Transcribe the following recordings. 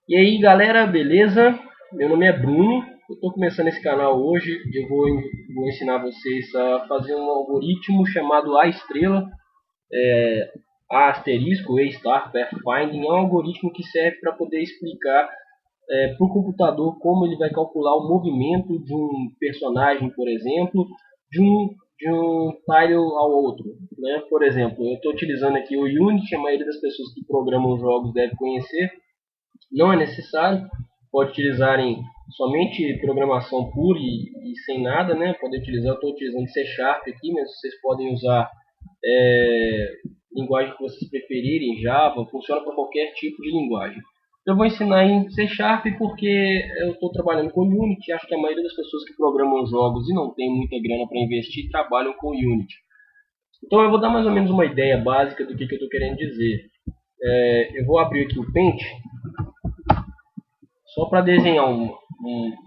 E aí galera, beleza? Meu nome é Bruno, eu estou começando esse canal hoje. Eu vou ensinar vocês a fazer um algoritmo chamado A estrela, A asterisco, A star, Pathfinding. É um algoritmo que serve para poder explicar para o computador como ele vai calcular o movimento de um personagem, por exemplo, de um, de um tile ao outro. Né? Por exemplo, eu estou utilizando aqui o Unity, a maioria das pessoas que programam jogos deve conhecer. Não é necessário, pode utilizarem somente programação pura e sem nada, né? Pode utilizar, eu estou utilizando C Sharp aqui, mas vocês podem usar linguagem que vocês preferirem, Java, funciona para qualquer tipo de linguagem. Eu vou ensinar em C Sharp porque eu estou trabalhando com Unity. Acho que a maioria das pessoas que programam jogos e não tem muita grana para investir trabalham com Unity. Então eu vou dar mais ou menos uma ideia básica do que eu estou querendo dizer. Eu vou abrir aqui o Paint só para desenhar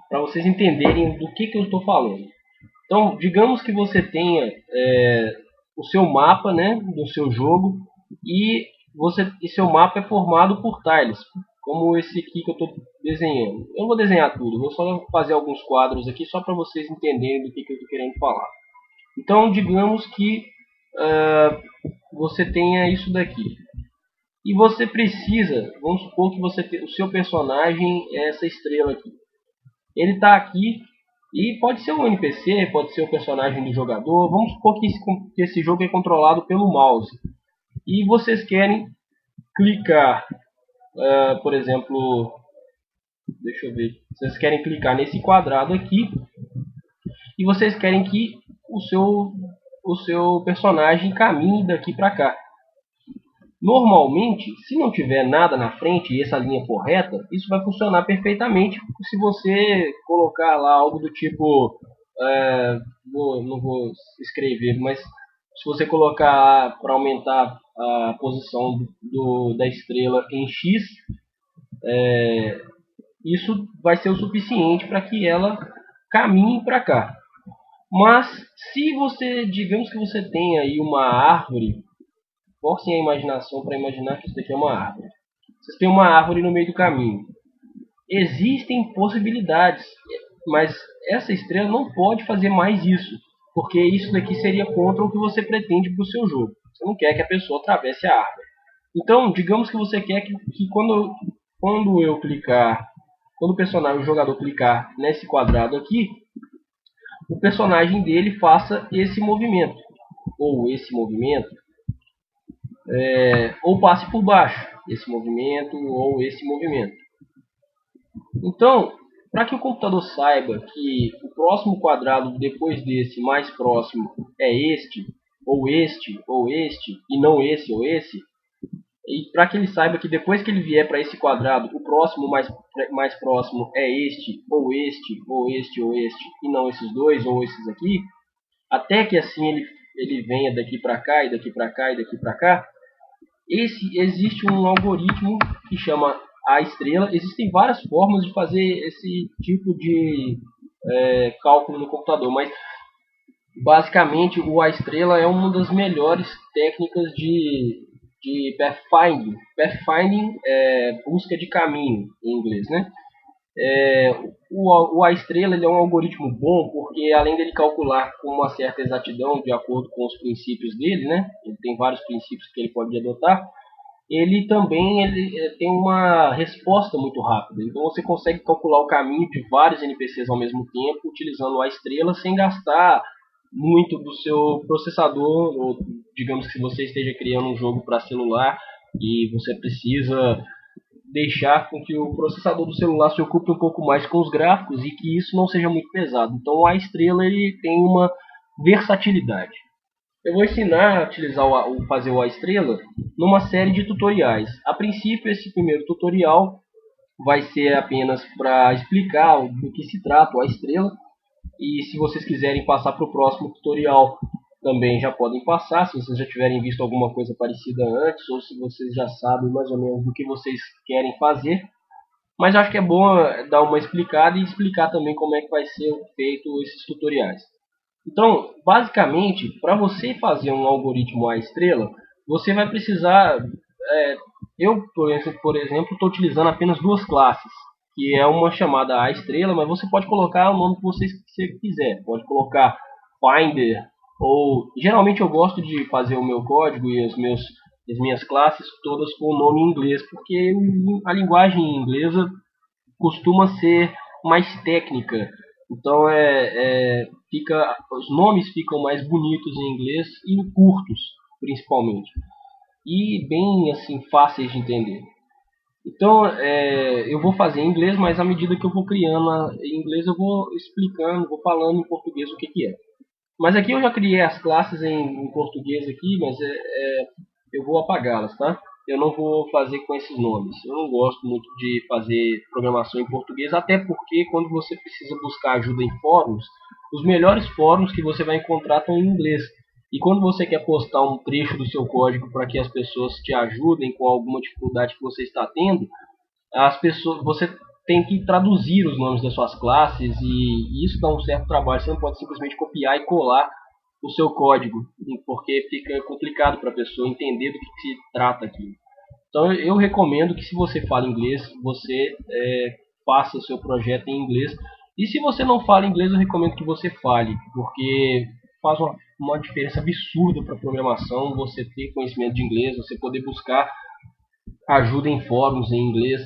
para vocês entenderem do que eu estou falando. Então, digamos que você tenha o seu mapa, né, do seu jogo e seu mapa é formado por tiles, como esse aqui que eu estou desenhando. Eu não vou desenhar tudo, vou só fazer alguns quadros aqui só para vocês entenderem do que eu estou querendo falar. Então, digamos que você tenha isso daqui. E você precisa, vamos supor que o seu personagem é essa estrela aqui. Ele está aqui e pode ser um NPC, pode ser o personagem do jogador. Vamos supor que esse jogo é controlado pelo mouse. E vocês querem clicar, por exemplo, deixa eu ver. Vocês querem clicar nesse quadrado aqui e vocês querem que o seu personagem caminhe daqui para cá. Normalmente, se não tiver nada na frente e essa linha for reta, isso vai funcionar perfeitamente se você colocar lá algo do tipo, não vou escrever, mas se você colocar para aumentar a posição da estrela em X, isso vai ser o suficiente para que ela caminhe para cá. Mas se você, digamos que você tenha aí uma árvore, forcem a imaginação para imaginar que isso daqui é uma árvore. Vocês têm uma árvore no meio do caminho. Existem possibilidades, mas essa estrela não pode fazer mais isso, porque isso daqui seria contra o que você pretende para o seu jogo. Você não quer que a pessoa atravesse a árvore. Então, digamos que você quer que quando eu clicar, quando o jogador clicar nesse quadrado aqui, o personagem dele faça esse movimento, ou esse movimento, ou passe por baixo, esse movimento ou esse movimento. Então, para que o computador saiba que o próximo quadrado depois desse mais próximo é este, ou este, ou este, e não esse ou esse, e para que ele saiba que depois que ele vier para esse quadrado, o próximo mais próximo é este, ou este, ou este, ou este, e não esses dois ou esses aqui, até que assim ele venha daqui para cá, e daqui para cá, e daqui para cá, existe um algoritmo que chama A estrela. Existem várias formas de fazer esse tipo de cálculo no computador, mas basicamente o A estrela é uma das melhores técnicas de pathfinding. Pathfinding é busca de caminho em inglês, né? O A estrela ele é um algoritmo bom porque além dele calcular com uma certa exatidão de acordo com os princípios dele, né? Ele tem vários princípios que ele pode adotar. Ele também tem uma resposta muito rápida. Então você consegue calcular o caminho de vários NPCs ao mesmo tempo, utilizando a estrela, sem gastar muito do seu processador. Ou, digamos que se você esteja criando um jogo para celular e você precisa deixar com que o processador do celular se ocupe um pouco mais com os gráficos e que isso não seja muito pesado. Então a estrela ele tem uma versatilidade. Eu vou ensinar a utilizar fazer o A estrela numa série de tutoriais. A princípio, esse primeiro tutorial vai ser apenas para explicar do que se trata o A estrela. E se vocês quiserem passar para o próximo tutorial, também já podem passar, se vocês já tiverem visto alguma coisa parecida antes, ou se vocês já sabem mais ou menos do que vocês querem fazer. Mas acho que é bom dar uma explicada e explicar também como é que vai ser feito esses tutoriais. Então, basicamente, para você fazer um algoritmo A estrela, você vai precisar Eu, por exemplo, estou utilizando apenas duas classes, que é uma chamada A estrela, mas você pode colocar o nome que você quiser. Pode colocar Finder, ou geralmente eu gosto de fazer o meu código e as minhas classes todas com o nome em inglês, porque a linguagem inglesa costuma ser mais técnica. Então os nomes ficam mais bonitos em inglês e curtos, principalmente, e bem assim fáceis de entender. Então eu vou fazer em inglês, mas à medida que eu vou criando em inglês eu vou explicando, vou falando em português o que é. Mas aqui eu já criei as classes em português aqui, mas eu vou apagá-las, tá? Eu não vou fazer com esses nomes. Eu não gosto muito de fazer programação em português, até porque quando você precisa buscar ajuda em fóruns, os melhores fóruns que você vai encontrar estão em inglês. E quando você quer postar um trecho do seu código para que as pessoas te ajudem com alguma dificuldade que você está tendo, você tem que traduzir os nomes das suas classes e isso dá um certo trabalho. Você não pode simplesmente copiar e colar o seu código, porque fica complicado para a pessoa entender do que se trata aqui. Então eu recomendo que, se você fala inglês, você faça o seu projeto em inglês. E se você não fala inglês, eu recomendo que você fale, porque faz uma diferença absurda para a programação você ter conhecimento de inglês, você poder buscar ajuda em fóruns em inglês.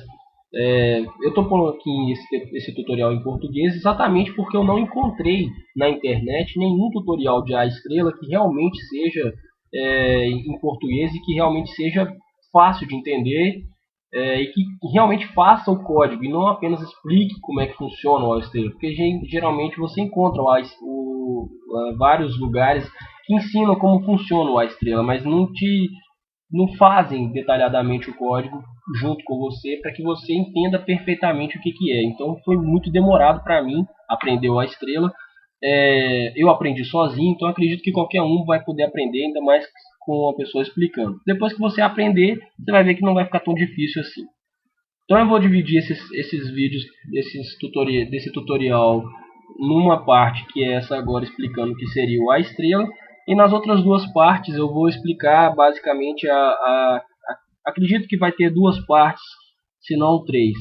Eu estou pondo aqui esse tutorial em português exatamente porque eu não encontrei na internet nenhum tutorial de A estrela que realmente seja em português e que realmente seja fácil de entender, e que realmente faça o código e não apenas explique como é que funciona o A estrela, porque geralmente você encontra vários lugares que ensinam como funciona o A estrela, mas não fazem detalhadamente o código junto com você para que você entenda perfeitamente o que é. Então foi muito demorado para mim aprender a estrela. Eu aprendi sozinho, então acredito que qualquer um vai poder aprender, ainda mais com uma pessoa explicando. Depois que você aprender, você vai ver que não vai ficar tão difícil assim. Então eu vou dividir esses vídeos, desse tutorial, numa parte que é essa agora explicando o que seria o A estrela, e nas outras duas partes eu vou explicar basicamente acredito que vai ter duas partes, se não três.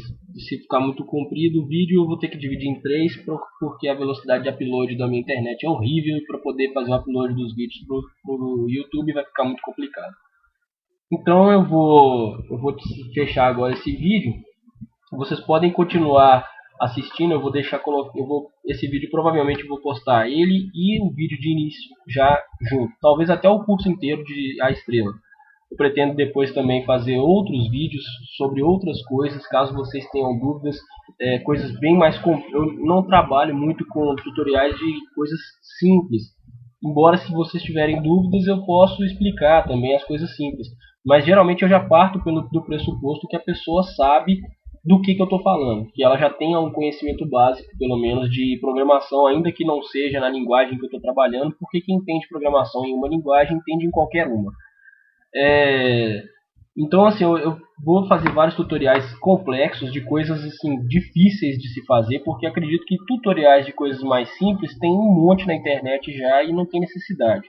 Se ficar muito comprido o vídeo, eu vou ter que dividir em três, porque a velocidade de upload da minha internet é horrível, e para poder fazer o upload dos vídeos para o YouTube vai ficar muito complicado. Então eu vou fechar agora esse vídeo. Vocês podem continuar assistindo. Eu vou deixar esse vídeo provavelmente eu vou postar ele e o vídeo de início já junto, talvez até o curso inteiro de A estrela. Eu pretendo depois também fazer outros vídeos sobre outras coisas, caso vocês tenham dúvidas, coisas bem mais eu não trabalho muito com tutoriais de coisas simples, embora, se vocês tiverem dúvidas, eu posso explicar também as coisas simples, mas geralmente eu já parto do pressuposto que a pessoa sabe do que eu estou falando, que ela já tenha um conhecimento básico, pelo menos, de programação, ainda que não seja na linguagem que eu estou trabalhando, porque quem entende programação em uma linguagem entende em qualquer uma. Então, assim, eu vou fazer vários tutoriais complexos de coisas assim difíceis de se fazer, porque acredito que tutoriais de coisas mais simples tem um monte na internet já e não tem necessidade.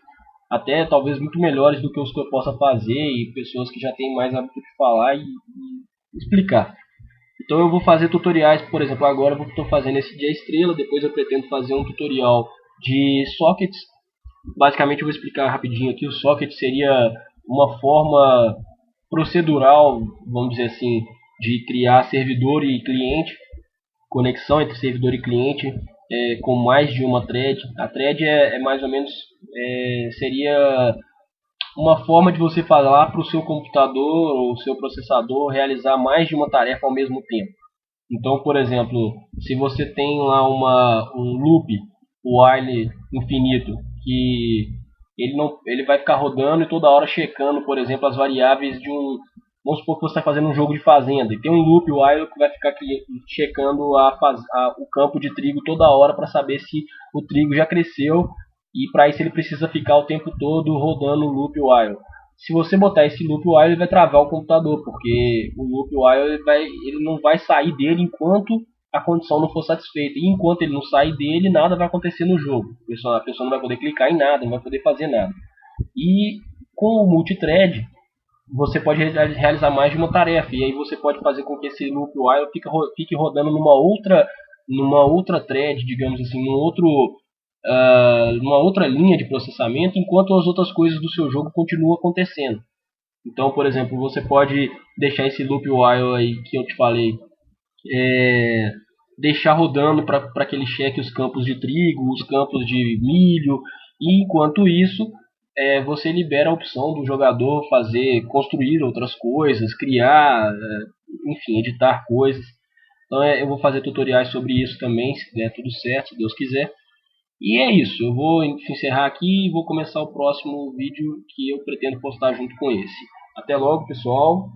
Até talvez muito melhores do que os que eu possa fazer, e pessoas que já têm mais hábito de falar e explicar. Então eu vou fazer tutoriais, por exemplo, agora eu estou fazendo esse de A estrela, depois eu pretendo fazer um tutorial de sockets. Basicamente eu vou explicar rapidinho aqui. O socket seria uma forma procedural, vamos dizer assim, de criar servidor e cliente, conexão entre servidor e cliente, com mais de uma thread. A thread é mais ou menos, seria uma forma de você falar para o seu computador ou seu processador realizar mais de uma tarefa ao mesmo tempo. Então, por exemplo, se você tem lá um loop while infinito, que ele vai ficar rodando e toda hora checando, por exemplo, as variáveis de um... Vamos supor que você está fazendo um jogo de fazenda e tem um loop while que vai ficar checando o campo de trigo toda hora para saber se o trigo já cresceu, e para isso ele precisa ficar o tempo todo rodando o loop while. Se você botar esse loop while, ele vai travar o computador, porque o loop while ele não vai sair dele enquanto a condição não for satisfeita. E enquanto ele não sair dele, nada vai acontecer no jogo. A pessoa não vai poder clicar em nada, não vai poder fazer nada. E com o multithread, você pode realizar mais de uma tarefa, e aí você pode fazer com que esse loop while fique rodando numa outra thread, digamos assim, numa outra linha de processamento, enquanto as outras coisas do seu jogo continuam acontecendo. Então, por exemplo, você pode deixar esse loop while aí que eu te falei, deixar rodando para que ele cheque os campos de trigo, os campos de milho, e enquanto isso, você libera a opção do jogador construir outras coisas, criar, enfim, editar coisas. Então eu vou fazer tutoriais sobre isso também, se der tudo certo, se Deus quiser. E é isso, eu vou encerrar aqui e vou começar o próximo vídeo que eu pretendo postar junto com esse. Até logo, pessoal.